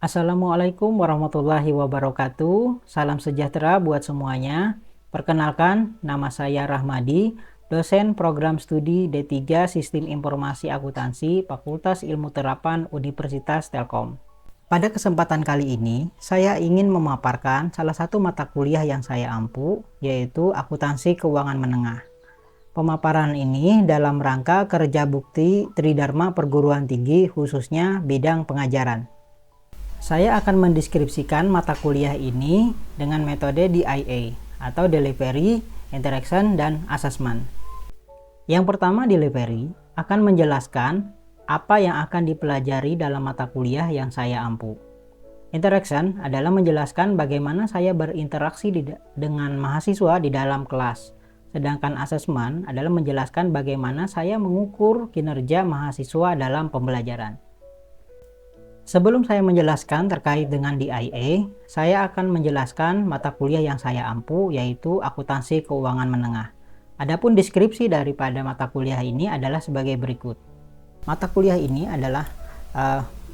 Assalamualaikum warahmatullahi wabarakatuh. Salam sejahtera buat semuanya. Perkenalkan, nama saya Rahmadi, dosen program studi D3 Sistem Informasi Akuntansi Fakultas Ilmu Terapan Universitas Telkom. Pada kesempatan kali ini, saya ingin memaparkan salah satu mata kuliah yang saya ampu, yaitu Akuntansi Keuangan Menengah. Pemaparan ini dalam rangka kerja bukti Tridharma Perguruan Tinggi, khususnya bidang pengajaran. Saya akan mendeskripsikan mata kuliah ini dengan metode DIA atau Delivery, Interaction, dan Assessment. Yang pertama, Delivery akan menjelaskan apa yang akan dipelajari dalam mata kuliah yang saya ampu. Interaction adalah menjelaskan bagaimana saya berinteraksi dengan mahasiswa di dalam kelas. Sedangkan Assessment adalah menjelaskan bagaimana saya mengukur kinerja mahasiswa dalam pembelajaran. Sebelum saya menjelaskan terkait dengan DIA, saya akan menjelaskan mata kuliah yang saya ampu, yaitu Akuntansi Keuangan Menengah. Adapun deskripsi daripada mata kuliah ini adalah sebagai berikut. Mata kuliah ini adalah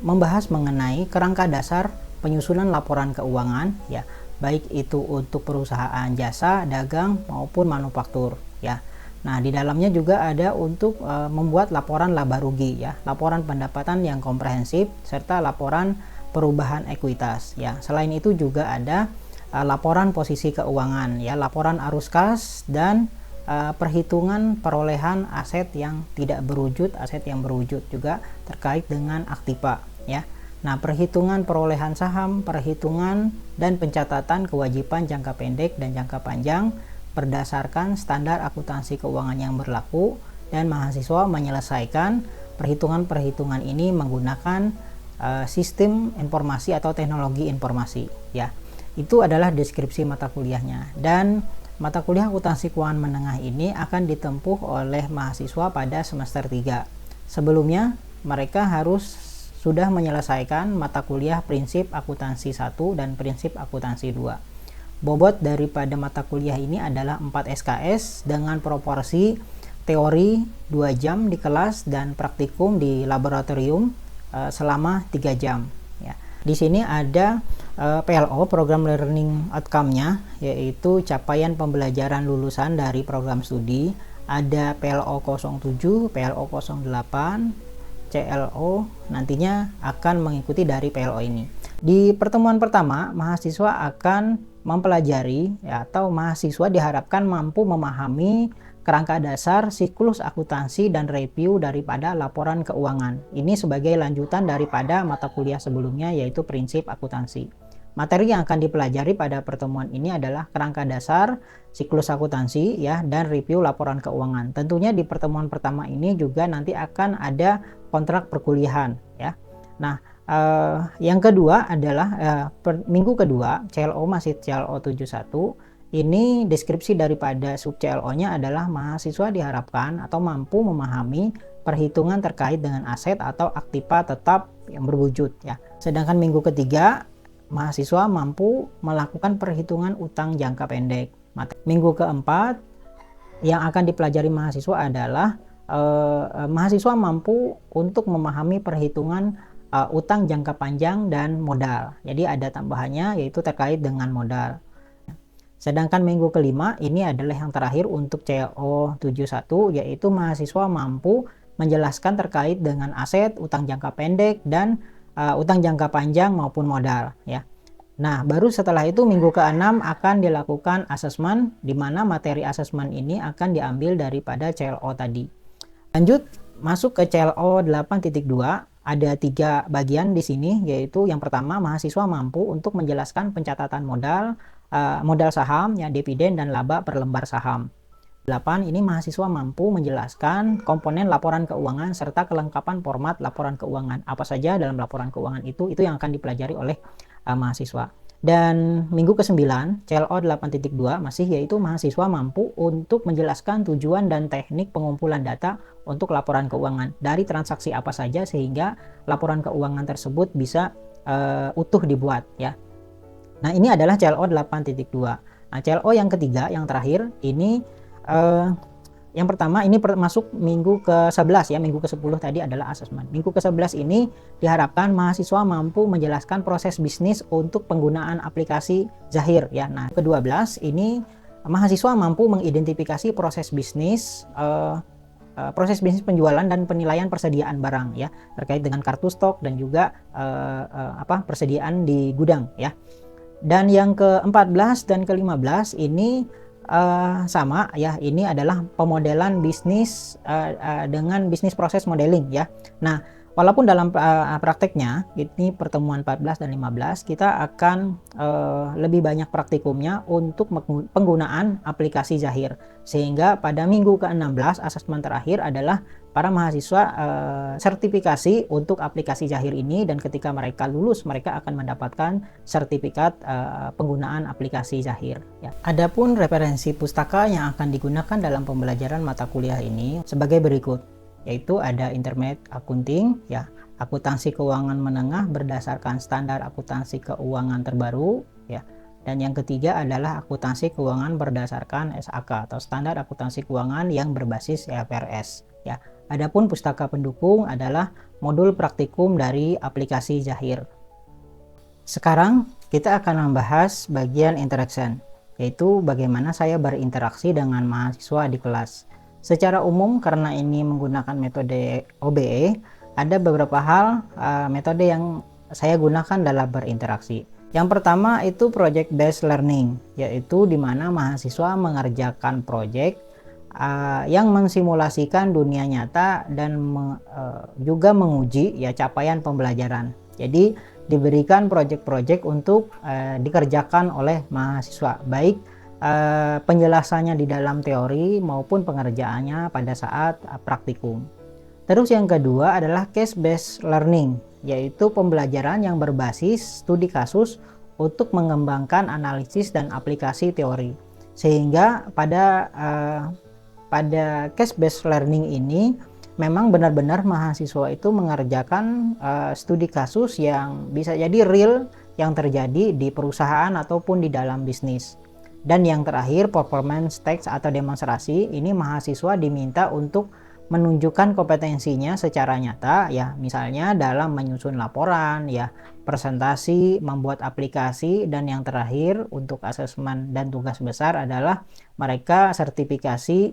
membahas mengenai kerangka dasar penyusunan laporan keuangan, ya, baik itu untuk perusahaan jasa, dagang maupun manufaktur, ya. Nah, di dalamnya juga ada untuk membuat laporan laba rugi, ya, laporan pendapatan yang komprehensif serta laporan perubahan ekuitas, ya. Selain itu juga ada laporan posisi keuangan, ya, laporan arus kas dan perhitungan perolehan aset yang tidak berwujud, aset yang berwujud juga terkait dengan aktiva, ya. Nah, perhitungan perolehan saham, perhitungan dan pencatatan kewajiban jangka pendek dan jangka panjang berdasarkan standar akuntansi keuangan yang berlaku, dan mahasiswa menyelesaikan perhitungan-perhitungan ini menggunakan sistem informasi atau teknologi informasi, ya. Itu adalah deskripsi mata kuliahnya, dan mata kuliah akuntansi keuangan menengah ini akan ditempuh oleh mahasiswa pada semester 3. Sebelumnya mereka harus sudah menyelesaikan mata kuliah prinsip akuntansi 1 dan prinsip akuntansi 2. Bobot daripada mata kuliah ini adalah 4 SKS dengan proporsi teori 2 jam di kelas dan praktikum di laboratorium selama 3 jam, ya. Di sini ada PLO, Program Learning Outcome-nya, yaitu capaian pembelajaran lulusan dari program studi. Ada PLO 07, PLO 08, CLO nantinya akan mengikuti dari PLO ini. Di pertemuan pertama, mahasiswa akan mempelajari, ya, atau mahasiswa diharapkan mampu memahami kerangka dasar siklus akuntansi dan review daripada laporan keuangan. Ini sebagai lanjutan daripada mata kuliah sebelumnya, yaitu prinsip akuntansi. Materi yang akan dipelajari pada pertemuan ini adalah kerangka dasar siklus akuntansi, ya, dan review laporan keuangan. Tentunya di pertemuan pertama ini juga nanti akan ada kontrak perkuliahan, ya. Nah, yang kedua adalah minggu kedua CLO masih CLO 71. Ini deskripsi daripada sub CLO-nya adalah mahasiswa diharapkan atau mampu memahami perhitungan terkait dengan aset atau aktiva tetap yang berwujud, ya. Sedangkan minggu ketiga mahasiswa mampu melakukan perhitungan utang jangka pendek. Minggu keempat yang akan dipelajari mahasiswa adalah mahasiswa mampu untuk memahami perhitungan utang jangka panjang dan modal. Jadi ada tambahannya yaitu terkait dengan modal. Sedangkan minggu kelima ini adalah yang terakhir untuk CLO 71, yaitu mahasiswa mampu menjelaskan terkait dengan aset, utang jangka pendek, dan utang jangka panjang maupun modal, ya. Nah, baru setelah itu minggu ke-6 akan dilakukan asesmen, di mana materi asesmen ini akan diambil daripada CLO tadi. Lanjut masuk ke CLO 8.2, ada 3 bagian di sini, yaitu yang pertama mahasiswa mampu untuk menjelaskan pencatatan modal saham, ya, dividen dan laba per lembar saham. 8 ini mahasiswa mampu menjelaskan komponen laporan keuangan serta kelengkapan format laporan keuangan. Apa saja dalam laporan keuangan itu yang akan dipelajari oleh mahasiswa. Dan minggu ke-9 CLO 8.2 masih, yaitu mahasiswa mampu untuk menjelaskan tujuan dan teknik pengumpulan data untuk laporan keuangan dari transaksi apa saja sehingga laporan keuangan tersebut bisa utuh dibuat, ya. Nah, ini adalah CLO 8.2. Nah, CLO yang ketiga yang terakhir ini Yang pertama ini masuk minggu ke-11 ya, minggu ke-10 tadi adalah asesmen. Minggu ke-11 ini diharapkan mahasiswa mampu menjelaskan proses bisnis untuk penggunaan aplikasi Zahir ya. Nah, ke-12 ini mahasiswa mampu mengidentifikasi proses bisnis penjualan dan penilaian persediaan barang ya, terkait dengan kartu stok dan juga persediaan di gudang ya. Dan yang ke-14 dan ke-15 ini sama ya, ini adalah pemodelan bisnis dengan bisnis proses modeling ya. Nah, walaupun dalam prakteknya ini pertemuan 14 dan 15 kita akan lebih banyak praktikumnya untuk penggunaan aplikasi Zahir, sehingga pada minggu ke-16 asesmen terakhir adalah para mahasiswa sertifikasi untuk aplikasi Zahir ini, dan ketika mereka lulus mereka akan mendapatkan sertifikat penggunaan aplikasi Zahir ya. Adapun referensi pustaka yang akan digunakan dalam pembelajaran mata kuliah ini sebagai berikut, yaitu ada Intermediate Accounting ya, akuntansi keuangan menengah berdasarkan standar akuntansi keuangan terbaru ya. Dan yang ketiga adalah akuntansi keuangan berdasarkan SAK atau standar akuntansi keuangan yang berbasis IFRS ya. Adapun pustaka pendukung adalah modul praktikum dari aplikasi Zahir. Sekarang kita akan membahas bagian interaction, yaitu bagaimana saya berinteraksi dengan mahasiswa di kelas. Secara umum karena ini menggunakan metode OBE, ada beberapa hal metode yang saya gunakan dalam berinteraksi. Yang pertama itu project based learning, yaitu di mana mahasiswa mengerjakan project yang mensimulasikan dunia nyata dan juga menguji ya capaian pembelajaran. Jadi diberikan project-project untuk dikerjakan oleh mahasiswa, baik penjelasannya di dalam teori maupun pengerjaannya pada saat praktikum. Terus yang kedua adalah case based learning, yaitu pembelajaran yang berbasis studi kasus untuk mengembangkan analisis dan aplikasi teori. Sehingga pada case based learning ini memang benar-benar mahasiswa itu mengerjakan studi kasus yang bisa jadi real yang terjadi di perusahaan ataupun di dalam bisnis. Dan yang terakhir performance test atau demonstrasi, ini mahasiswa diminta untuk menunjukkan kompetensinya secara nyata ya, misalnya dalam menyusun laporan ya, presentasi, membuat aplikasi, dan yang terakhir untuk asesmen dan tugas besar adalah mereka sertifikasi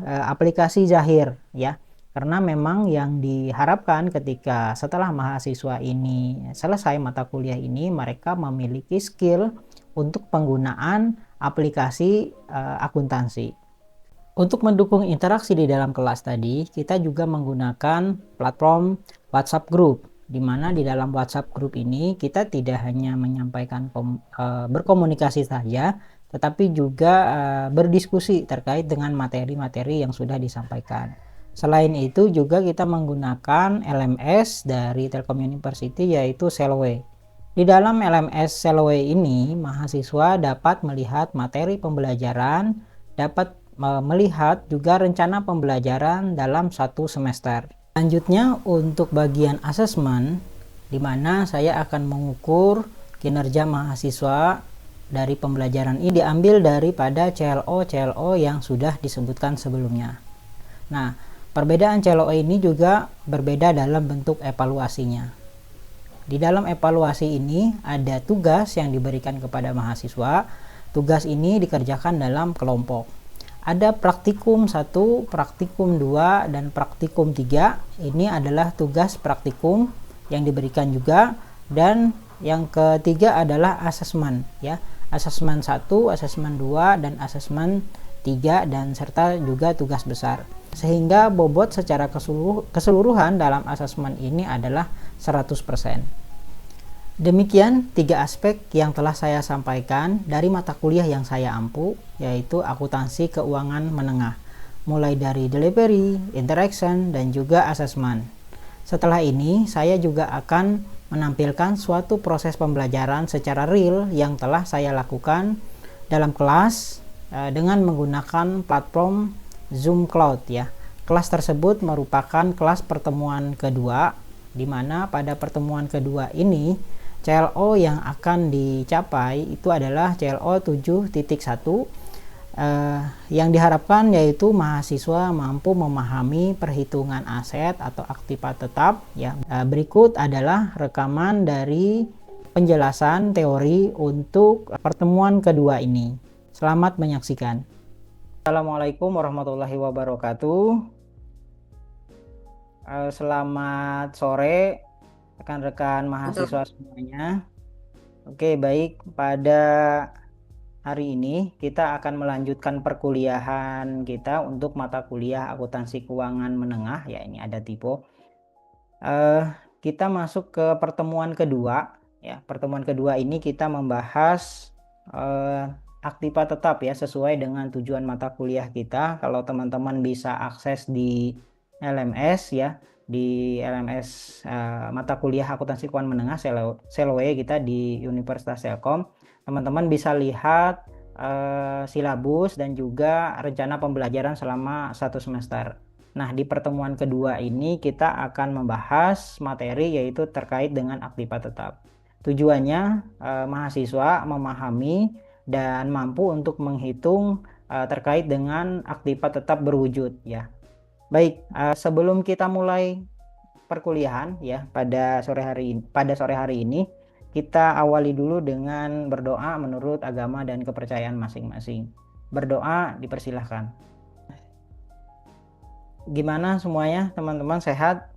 aplikasi Zahir ya. Karena memang yang diharapkan ketika setelah mahasiswa ini selesai mata kuliah ini, mereka memiliki skill untuk penggunaan aplikasi akuntansi. Untuk mendukung interaksi di dalam kelas tadi, kita juga menggunakan platform WhatsApp Group, di mana di dalam WhatsApp Group ini kita tidak hanya menyampaikan berkomunikasi saja, tetapi juga berdiskusi terkait dengan materi-materi yang sudah disampaikan. Selain itu juga kita menggunakan LMS dari Telkom University, yaitu Selway. Di dalam LMS Selway ini, mahasiswa dapat melihat materi pembelajaran, dapat melihat juga rencana pembelajaran dalam satu semester. Selanjutnya untuk bagian asesmen, di mana saya akan mengukur kinerja mahasiswa dari pembelajaran ini diambil daripada CLO yang sudah disebutkan sebelumnya. Nah, perbedaan CLO ini juga berbeda dalam bentuk evaluasinya. Di dalam evaluasi ini ada tugas yang diberikan kepada mahasiswa. Tugas ini dikerjakan dalam kelompok. Ada praktikum 1, praktikum 2, dan praktikum 3. Ini adalah tugas praktikum yang diberikan juga. Dan yang ketiga adalah asesmen ya. Asesmen 1, asesmen 2, dan asesmen 3, dan serta juga tugas besar. Sehingga bobot secara keseluruhan dalam asesmen ini adalah 100%. Demikian 3 aspek yang telah saya sampaikan dari mata kuliah yang saya ampu, yaitu akuntansi keuangan menengah, mulai dari delivery, interaction, dan juga asesmen. Setelah ini saya juga akan menampilkan suatu proses pembelajaran secara real yang telah saya lakukan dalam kelas dengan menggunakan platform Zoom Cloud ya. Kelas tersebut merupakan kelas pertemuan kedua, di mana pada pertemuan kedua ini CLO yang akan dicapai itu adalah CLO 7.1 Yang diharapkan yaitu mahasiswa mampu memahami perhitungan aset atau aktiva tetap ya. Berikut adalah rekaman dari penjelasan teori untuk pertemuan kedua ini. Selamat menyaksikan. Assalamualaikum warahmatullahi wabarakatuh. Selamat sore rekan-rekan mahasiswa semuanya. Oke, baik, pada hari ini kita akan melanjutkan perkuliahan kita untuk mata kuliah akuntansi keuangan menengah ya, ini ada tipe. Kita masuk ke pertemuan kedua ya. Pertemuan kedua ini kita membahas aktiva tetap ya, sesuai dengan tujuan mata kuliah kita. Kalau teman-teman bisa akses di LMS ya, di LMS mata kuliah akuntansi keuangan menengah Selwe kita di Universitas Telkom, teman-teman bisa lihat silabus dan juga rencana pembelajaran selama 1 semester. Nah, di pertemuan kedua ini kita akan membahas materi yaitu terkait dengan aktiva tetap. Tujuannya mahasiswa memahami dan mampu untuk menghitung terkait dengan aktiva tetap berwujud ya. Baik, sebelum kita mulai perkuliahan ya pada sore hari ini, kita awali dulu dengan berdoa menurut agama dan kepercayaan masing-masing. Berdoa dipersilahkan. Gimana semuanya, teman-teman, sehat?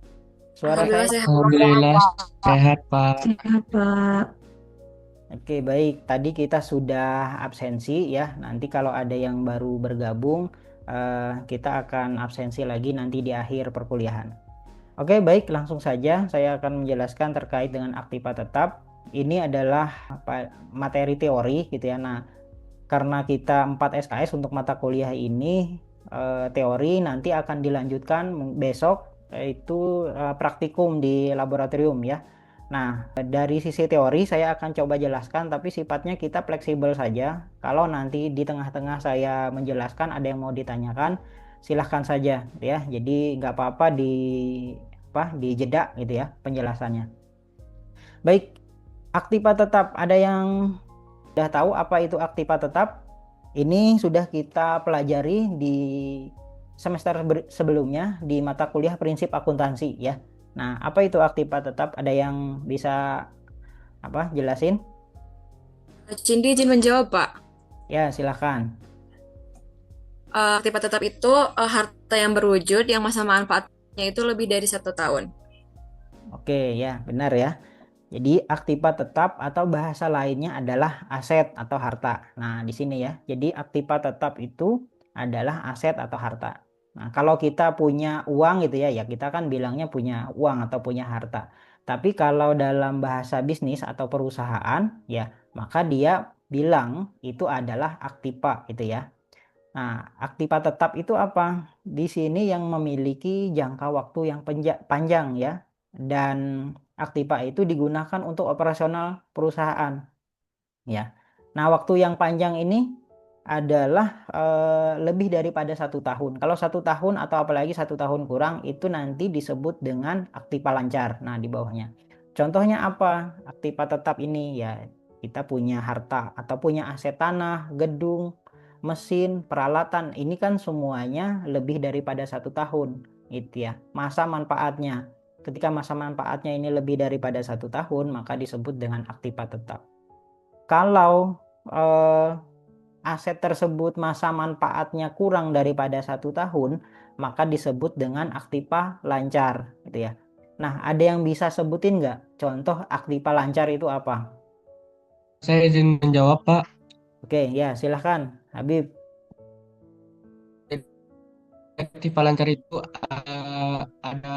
Suara saya? Alhamdulillah sehat, Pak. Sehat, Pak. Oke, baik. Tadi kita sudah absensi ya. Nanti kalau ada yang baru bergabung, kita akan absensi lagi nanti di akhir perkuliahan. Oke, baik, langsung saja saya akan menjelaskan terkait dengan aktiva tetap. Ini adalah materi teori gitu ya. Nah, karena kita 4 SKS untuk mata kuliah ini teori, nanti akan dilanjutkan besok yaitu praktikum di laboratorium ya. Nah, dari sisi teori saya akan coba jelaskan, tapi sifatnya kita fleksibel saja. Kalau nanti di tengah-tengah saya menjelaskan ada yang mau ditanyakan, silahkan saja ya. Jadi nggak apa-apa dijeda gitu ya penjelasannya. Baik, aktiva tetap, ada yang sudah tahu apa itu aktiva tetap? Ini sudah kita pelajari di semester sebelumnya di mata kuliah prinsip akuntansi ya. Nah, apa itu aktiva tetap? Ada yang bisa jelasin? Cindy izin menjawab, Pak. Ya, silahkan. Aktiva tetap itu harta yang berwujud yang masa manfaatnya itu lebih dari 1 tahun. Oke, ya, benar ya. Jadi aktiva tetap atau bahasa lainnya adalah aset atau harta. Nah, di sini ya. Jadi aktiva tetap itu adalah aset atau harta. Nah, kalau kita punya uang gitu ya, ya kita kan bilangnya punya uang atau punya harta. Tapi kalau dalam bahasa bisnis atau perusahaan ya, maka dia bilang itu adalah aktiva gitu ya. Nah, aktiva tetap itu apa? Di sini yang memiliki jangka waktu yang panjang ya. Dan aktiva itu digunakan untuk operasional perusahaan ya. Nah, waktu yang panjang ini adalah lebih daripada 1 tahun. Kalau 1 tahun atau apalagi 1 tahun kurang itu nanti disebut dengan aktiva lancar. Nah, di bawahnya. Contohnya apa? Aktiva tetap ini ya, kita punya harta atau punya aset tanah, gedung, mesin, peralatan. Ini kan semuanya lebih daripada 1 tahun gitu ya. Masa manfaatnya. Ketika masa manfaatnya ini lebih daripada 1 tahun, maka disebut dengan aktiva tetap. Kalau aset tersebut masa manfaatnya kurang daripada 1 tahun, maka disebut dengan aktiva lancar gitu ya. Nah, ada yang bisa sebutin nggak contoh aktiva lancar itu apa? Saya izin menjawab, Pak. Oke, ya silahkan Habib. Aktiva lancar itu ada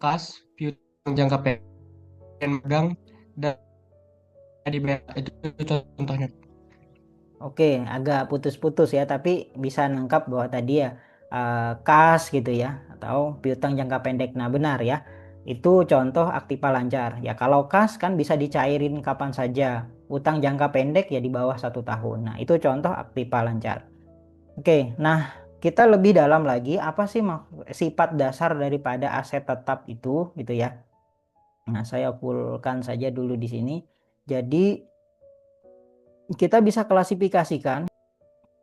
kas, piutang jangka pendek, magang, dan dibayar. Itu contohnya. Oke, agak putus-putus ya, tapi bisa nangkap bahwa tadi ya kas gitu ya, atau piutang jangka pendek. Nah, benar ya, itu contoh aktiva lancar. Ya, kalau kas kan bisa dicairin kapan saja. Utang jangka pendek ya di bawah 1 tahun. Nah, itu contoh aktiva lancar. Oke, nah kita lebih dalam lagi, apa sih sifat dasar daripada aset tetap itu gitu ya. Nah, saya fullkan saja dulu di sini. Jadi kita bisa klasifikasikan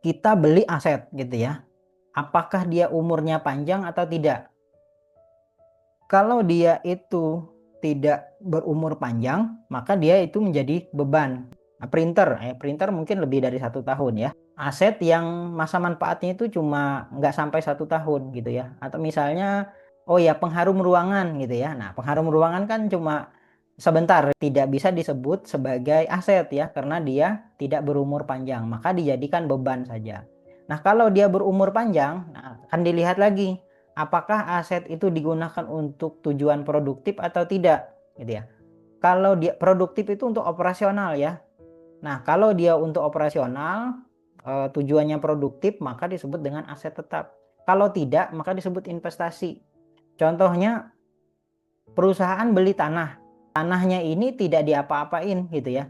kita beli aset gitu ya. Apakah dia umurnya panjang atau tidak? Kalau dia itu tidak berumur panjang, maka dia itu menjadi beban. Nah, printer mungkin lebih dari 1 tahun ya. Aset yang masa manfaatnya itu cuma nggak sampai 1 tahun gitu ya. Atau misalnya, oh ya pengharum ruangan gitu ya. Nah, pengharum ruangan kan cuma sebentar, tidak bisa disebut sebagai aset ya, karena dia tidak berumur panjang, maka dijadikan beban saja. Nah, kalau dia berumur panjang, nah, akan dilihat lagi apakah aset itu digunakan untuk tujuan produktif atau tidak gitu ya. Kalau dia produktif itu untuk operasional ya. Nah, kalau dia untuk operasional tujuannya produktif, maka disebut dengan aset tetap. Kalau tidak, maka disebut investasi. Contohnya perusahaan beli tanah. Tanahnya ini tidak diapa-apain gitu ya.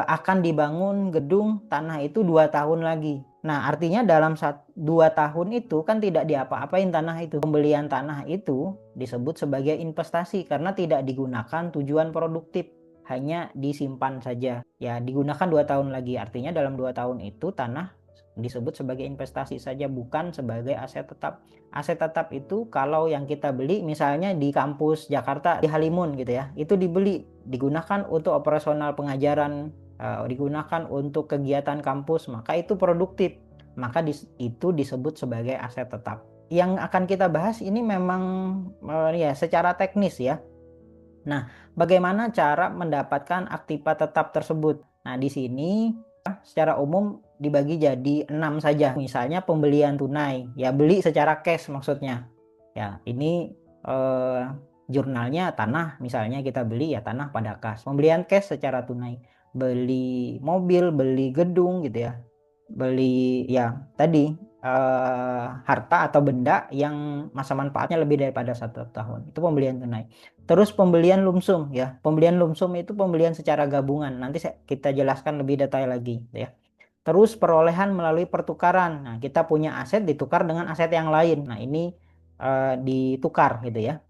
Akan dibangun gedung tanah itu 2 tahun lagi. Nah, artinya dalam 2 tahun itu kan tidak diapa-apain tanah itu. Pembelian tanah itu disebut sebagai investasi karena tidak digunakan tujuan produktif, hanya disimpan saja. Ya, digunakan 2 tahun lagi. Artinya dalam 2 tahun itu tanah disebut sebagai investasi saja, bukan sebagai aset tetap. Aset tetap itu kalau yang kita beli misalnya di kampus Jakarta di Halimun gitu ya, itu digunakan untuk operasional pengajaran, digunakan untuk kegiatan kampus, maka itu produktif, maka itu disebut sebagai aset tetap. Yang akan kita bahas ini memang ya secara teknis ya. Nah, bagaimana cara mendapatkan aktiva tetap tersebut? Nah, di sini secara umum dibagi jadi 6 saja. Misalnya pembelian tunai, ya beli secara cash maksudnya. Ya, ini jurnalnya tanah, misalnya kita beli ya tanah pada kas. Pembelian cash secara tunai, beli mobil, beli gedung gitu ya. Beli ya tadi harta atau benda yang masa manfaatnya lebih daripada 1 tahun. Itu pembelian tunai. Terus pembelian lumsum ya. Pembelian lumsum itu pembelian secara gabungan. Nanti kita jelaskan lebih detail lagi ya. Terus perolehan melalui pertukaran. Nah, kita punya aset ditukar dengan aset yang lain. Nah, ini ditukar gitu ya.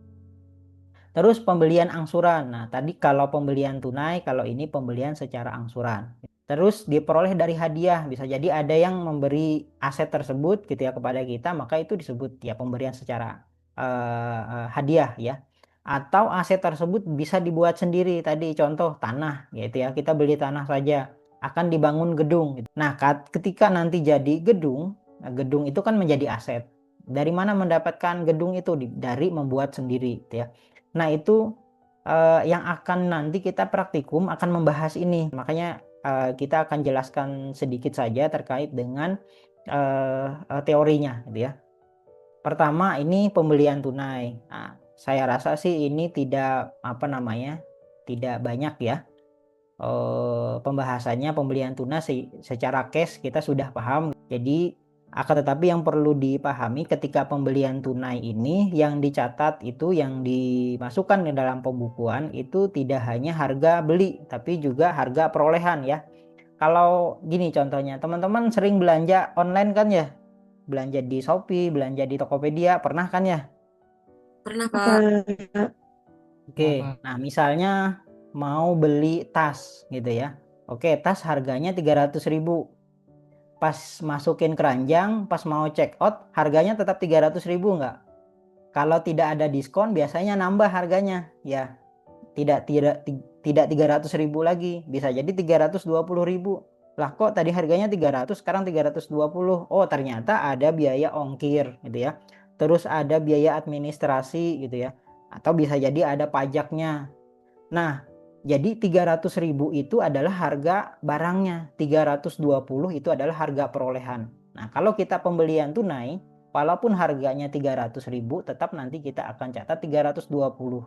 Terus pembelian angsuran. Nah, tadi kalau pembelian tunai, kalau ini pembelian secara angsuran. Terus diperoleh dari hadiah, bisa jadi ada yang memberi aset tersebut gitu ya kepada kita, maka itu disebut ya pemberian secara hadiah ya. Atau aset tersebut bisa dibuat sendiri, tadi contoh tanah gitu ya, kita beli tanah saja, akan dibangun gedung gitu. Nah, ketika nanti jadi gedung, nah, gedung itu kan menjadi aset. Dari mana mendapatkan gedung itu? Dari membuat sendiri gitu ya. Nah, itu yang akan nanti kita praktikum akan membahas ini, makanya kita akan jelaskan sedikit saja terkait dengan teorinya gitu ya. Pertama ini pembelian tunai. Nah, saya rasa sih ini tidak tidak banyak ya pembahasannya. Pembelian tunai secara cash kita sudah paham. Jadi akan tetapi yang perlu dipahami ketika pembelian tunai ini, yang dicatat itu, yang dimasukkan ke dalam pembukuan itu tidak hanya harga beli tapi juga harga perolehan ya. Kalau gini contohnya, teman-teman sering belanja online kan ya? Belanja di Shopee, belanja di Tokopedia, pernah kan ya? Pernah, Pak. Oke, nah misalnya mau beli tas gitu ya. Oke, tas harganya 300.000. Pas masukin keranjang, pas mau check out, harganya tetap 300.000 nggak? Kalau tidak ada diskon, biasanya nambah harganya ya. Tidak 300.000 lagi, bisa jadi 320.000. Lah kok tadi harganya 300, sekarang 320. Oh, ternyata ada biaya ongkir gitu ya. Terus ada biaya administrasi gitu ya. Atau bisa jadi ada pajaknya. Nah, jadi 300.000 itu adalah harga barangnya, 320 itu adalah harga perolehan. Nah, kalau kita pembelian tunai, walaupun harganya 300.000, tetap nanti kita akan catat 320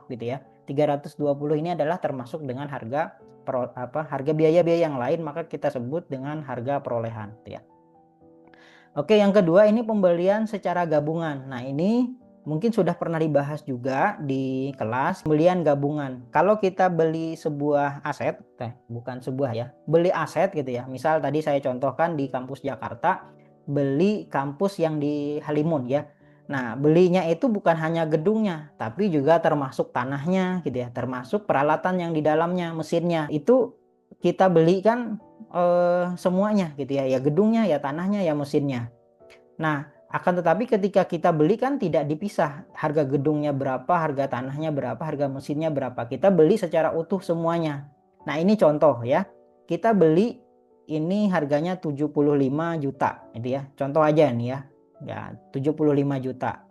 gitu ya. 320 ini adalah termasuk dengan harga harga biaya-biaya yang lain, maka kita sebut dengan harga perolehan gitu ya. Oke, yang kedua ini pembelian secara gabungan. Nah, ini mungkin sudah pernah dibahas juga di kelas pembelian gabungan. Kalau kita beli sebuah aset, bukan sebuah ya, beli aset gitu ya. Misal tadi saya contohkan di kampus Jakarta, beli kampus yang di Halimun ya. Nah, belinya itu bukan hanya gedungnya, tapi juga termasuk tanahnya gitu ya, termasuk peralatan yang di dalamnya, mesinnya. Itu kita beli kan semuanya gitu ya, ya gedungnya, ya tanahnya, ya mesinnya. Nah, akan tetapi ketika kita beli kan tidak dipisah. Harga gedungnya berapa, harga tanahnya berapa, harga mesinnya berapa. Kita beli secara utuh semuanya. Nah, ini contoh ya. Kita beli ini harganya 75 juta gitu ya. Contoh aja nih ya. Ya, 75 juta.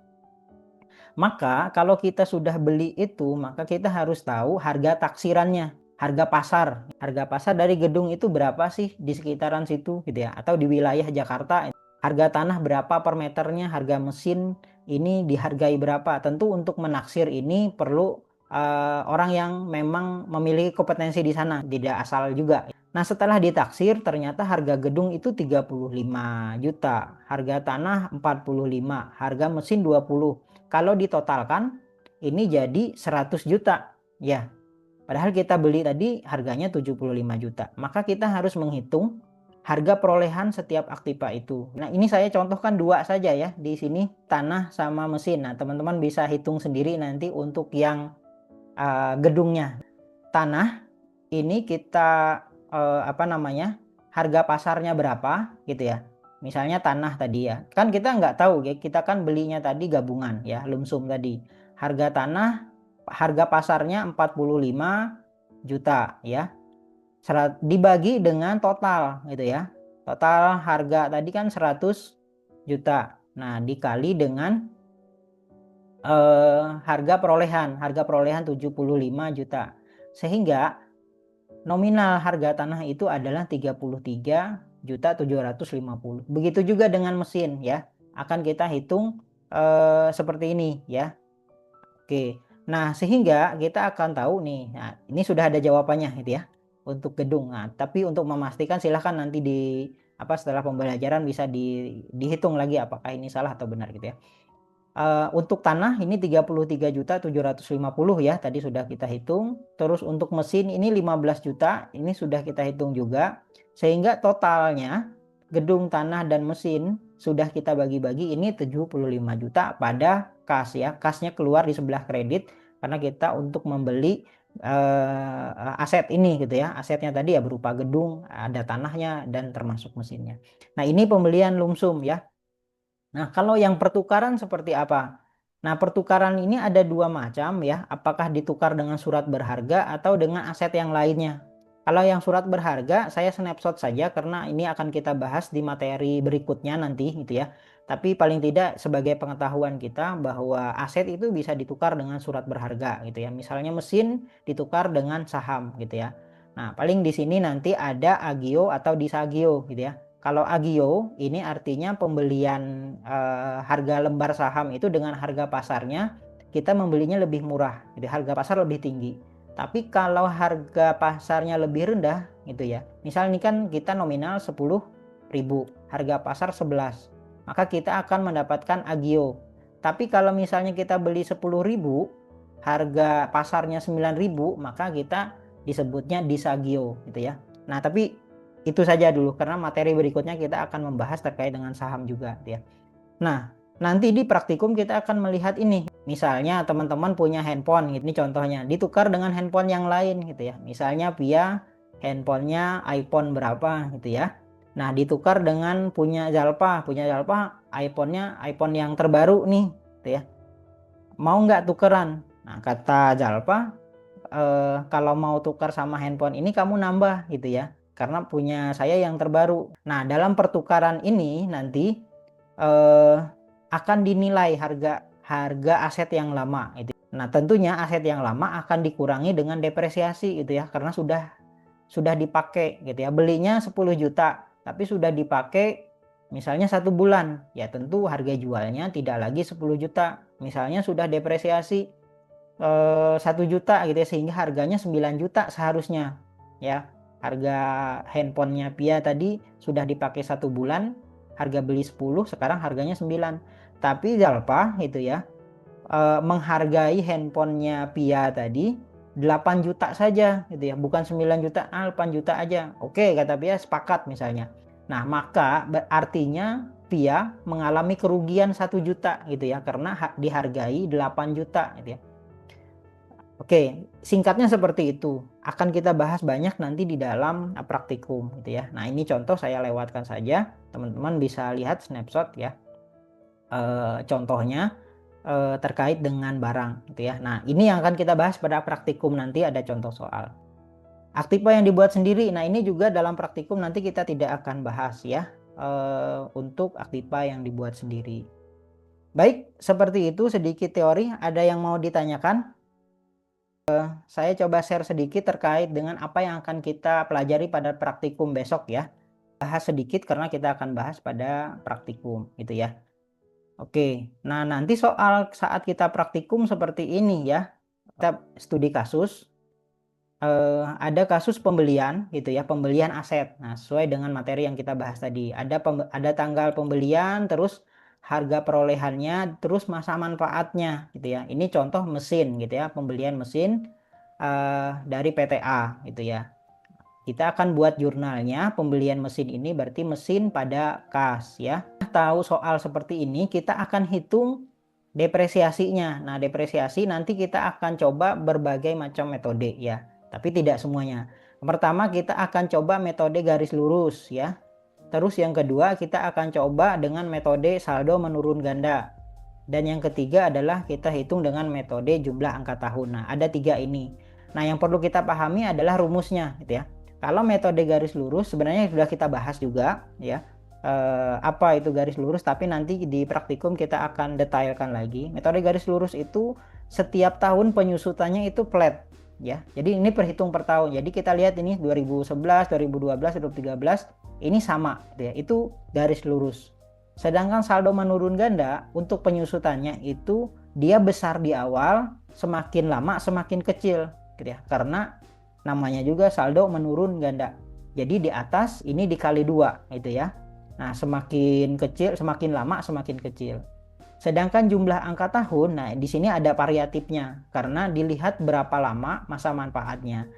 Maka kalau kita sudah beli itu, maka kita harus tahu harga taksirannya, harga pasar. Harga pasar dari gedung itu berapa sih di sekitaran situ gitu ya, atau di wilayah Jakarta. Harga tanah berapa per meternya, harga mesin ini dihargai berapa. Tentu untuk menaksir ini perlu orang yang memang memiliki kompetensi di sana, tidak asal juga. Nah, setelah ditaksir ternyata harga gedung itu 35 juta, harga tanah 45, harga mesin 20. Kalau ditotalkan ini jadi 100 juta. Ya, padahal kita beli tadi harganya 75 juta. Maka kita harus menghitung harga perolehan setiap aktiva itu. Nah, ini saya contohkan dua saja ya. Di sini tanah sama mesin. Nah, teman-teman bisa hitung sendiri nanti untuk yang gedungnya. Tanah ini kita harga pasarnya berapa gitu ya. Misalnya tanah tadi ya, kan kita nggak tahu ya, kita kan belinya tadi gabungan ya, lumsum tadi. Harga tanah, harga pasarnya 45 juta ya, dibagi dengan total gitu ya. Total harga tadi kan 100 juta. Nah, dikali dengan harga perolehan 75 juta. Sehingga nominal harga tanah itu adalah 33.750. Begitu juga dengan mesin ya. Akan kita hitung seperti ini ya. Oke. Nah, sehingga kita akan tahu nih. Nah, ini sudah ada jawabannya gitu ya untuk gedung. Nah, tapi untuk memastikan silahkan nanti setelah pembelajaran bisa dihitung lagi apakah ini salah atau benar gitu ya. Untuk tanah ini 33.750 ya, tadi sudah kita hitung. Terus untuk mesin ini 15 juta, ini sudah kita hitung juga. Sehingga totalnya gedung, tanah, dan mesin sudah kita bagi-bagi ini 75 juta pada kas ya. Kasnya keluar di sebelah kredit karena kita untuk membeli aset ini gitu ya. Asetnya tadi ya berupa gedung, ada tanahnya, dan termasuk mesinnya. Nah, ini pembelian lumsum ya. Nah, kalau yang pertukaran seperti apa? Nah, pertukaran ini ada dua macam ya. Apakah ditukar dengan surat berharga atau dengan aset yang lainnya? Kalau yang surat berharga, saya snapshot saja karena ini akan kita bahas di materi berikutnya nanti gitu ya. Tapi paling tidak sebagai pengetahuan kita bahwa aset itu bisa ditukar dengan surat berharga gitu ya. Misalnya mesin ditukar dengan saham gitu ya. Nah, paling di sini nanti ada agio atau disagio gitu ya. Kalau agio ini artinya pembelian harga lembar saham itu dengan harga pasarnya kita membelinya lebih murah, jadi harga pasar lebih tinggi. Tapi kalau harga pasarnya lebih rendah gitu ya, misal ini kan kita nominal 10.000, harga pasar 11, maka kita akan mendapatkan agio. Tapi kalau misalnya kita beli 10.000, harga pasarnya 9.000, maka kita disebutnya disagio gitu ya. Nah, tapi itu saja dulu karena materi berikutnya kita akan membahas terkait dengan saham juga ya. Nah, nanti di praktikum kita akan melihat ini. Misalnya teman-teman punya handphone, ini contohnya, ditukar dengan handphone yang lain gitu ya. Misalnya via handphonenya iPhone berapa gitu ya. Nah, ditukar dengan punya Zalpa iPhone-nya iPhone yang terbaru nih gitu ya. Mau nggak tukeran? Nah, kata Zalpa, kalau mau tukar sama handphone ini kamu nambah gitu ya, karena punya saya yang terbaru. Nah, dalam pertukaran ini nanti akan dinilai harga aset yang lama gitu. Nah, tentunya aset yang lama akan dikurangi dengan depresiasi gitu ya, karena sudah dipakai gitu ya. Belinya 10 juta tapi sudah dipakai misalnya 1 bulan, ya tentu harga jualnya tidak lagi 10 juta. Misalnya sudah depresiasi 1 juta gitu ya, sehingga harganya 9 juta seharusnya ya. Harga handphonenya Pia tadi sudah dipakai 1 bulan, harga beli 10, sekarang harganya 9. Tapi Zalpa itu ya menghargai handphonenya Pia tadi 8 juta saja gitu ya, bukan 9 juta, 8 juta aja. Oke, kata Pia, sepakat misalnya. Nah, maka artinya Pia mengalami kerugian 1 juta gitu ya, karena dihargai 8 juta gitu ya. Oke, singkatnya seperti itu. Akan kita bahas banyak nanti di dalam praktikum gitu ya. Nah, ini contoh saya lewatkan saja. Teman-teman bisa lihat snapshot ya. Contohnya terkait dengan barang gitu ya. Nah, ini yang akan kita bahas pada praktikum nanti, ada contoh soal. Aktiva yang dibuat sendiri. Nah, ini juga dalam praktikum nanti kita tidak akan bahas ya. Untuk aktiva yang dibuat sendiri. Baik, seperti itu sedikit teori. Ada yang mau ditanyakan? Saya coba share sedikit terkait dengan apa yang akan kita pelajari pada praktikum besok ya. Bahas sedikit karena kita akan bahas pada praktikum gitu ya. Oke, nah nanti soal saat kita praktikum seperti ini ya. Kita studi kasus, ada kasus pembelian gitu ya, pembelian aset. Nah, sesuai dengan materi yang kita bahas tadi. Ada tanggal pembelian, terus harga perolehannya, terus masa manfaatnya gitu ya. Ini contoh mesin gitu ya, pembelian mesin dari PTA gitu ya. Kita akan buat jurnalnya pembelian mesin ini, berarti mesin pada kas ya. Tahu soal seperti ini, kita akan hitung depresiasinya. Nah, depresiasi nanti kita akan coba berbagai macam metode ya, tapi tidak semuanya. Pertama, kita akan coba metode garis lurus ya. Terus yang kedua, kita akan coba dengan metode saldo menurun ganda. Dan yang ketiga adalah kita hitung dengan metode jumlah angka tahun. Nah, ada 3 ini. Nah, yang perlu kita pahami adalah rumusnya gitu ya. Kalau metode garis lurus sebenarnya sudah kita bahas juga ya. Apa itu garis lurus, tapi nanti di praktikum kita akan detailkan lagi. Metode garis lurus itu setiap tahun penyusutannya itu flat ya. Jadi ini perhitung per tahun. Jadi kita lihat ini 2011, 2012, 2013 ini sama gitu ya. Itu garis lurus. Sedangkan saldo menurun ganda untuk penyusutannya itu dia besar di awal, semakin lama semakin kecil gitu ya. Karena namanya juga saldo menurun ganda. Jadi di atas ini dikali 2 gitu ya. Nah, semakin kecil, semakin lama semakin kecil. Sedangkan jumlah angka tahun, nah di sini ada variatifnya karena dilihat berapa lama masa manfaatnya.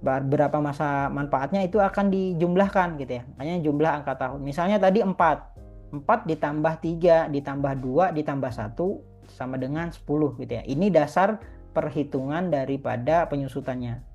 Berapa masa manfaatnya itu akan dijumlahkan gitu ya. Makanya jumlah angka tahun. Misalnya tadi 4 ditambah 3 ditambah 2 ditambah 1 sama dengan 10 gitu ya. Ini dasar perhitungan daripada penyusutannya.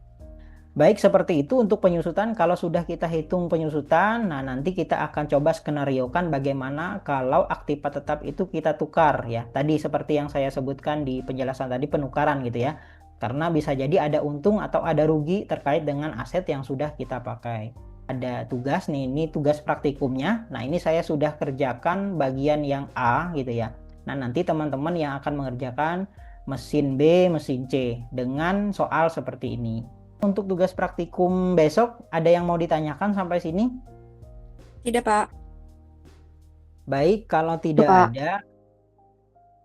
Baik, seperti itu untuk penyusutan. Kalau sudah kita hitung penyusutan, nah nanti kita akan coba skenariokan bagaimana kalau aktiva tetap itu kita tukar ya. Tadi seperti yang saya sebutkan di penjelasan tadi, penukaran gitu ya. Karena bisa jadi ada untung atau ada rugi terkait dengan aset yang sudah kita pakai. Ada tugas nih, ini tugas praktikumnya. Nah, ini saya sudah kerjakan bagian yang A gitu ya. Nah, nanti teman-teman yang akan mengerjakan mesin B, mesin C dengan soal seperti ini. Untuk tugas praktikum besok, ada yang mau ditanyakan sampai sini? Tidak, Pak. Baik, kalau Pak.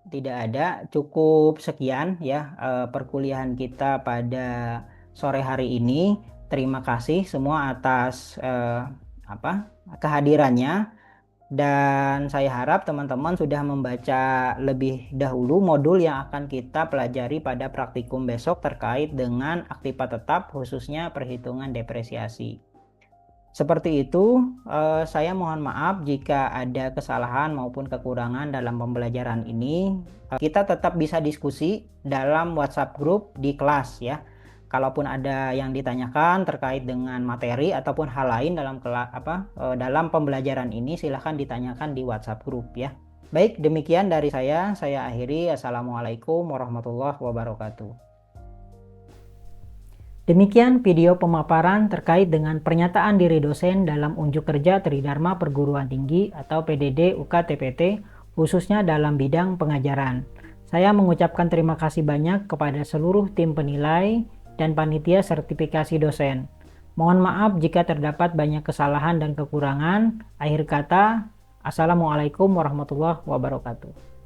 tidak ada, cukup sekian ya perkuliahan kita pada sore hari ini. Terima kasih semua atas kehadirannya. Dan saya harap teman-teman sudah membaca lebih dahulu modul yang akan kita pelajari pada praktikum besok terkait dengan aktiva tetap, khususnya perhitungan depresiasi. Seperti itu, saya mohon maaf jika ada kesalahan maupun kekurangan dalam pembelajaran ini. Kita tetap bisa diskusi dalam WhatsApp group di kelas ya. Kalaupun ada yang ditanyakan terkait dengan materi ataupun hal lain dalam pembelajaran ini, silahkan ditanyakan di WhatsApp group ya. Baik, demikian dari saya akhiri. Assalamualaikum warahmatullahi wabarakatuh. Demikian video pemaparan terkait dengan pernyataan diri dosen dalam unjuk kerja Tridharma Perguruan Tinggi atau PDD UKTPT, khususnya dalam bidang pengajaran. Saya mengucapkan terima kasih banyak kepada seluruh tim penilai dan panitia sertifikasi dosen. Mohon maaf jika terdapat banyak kesalahan dan kekurangan. Akhir kata, Assalamualaikum warahmatullahi wabarakatuh.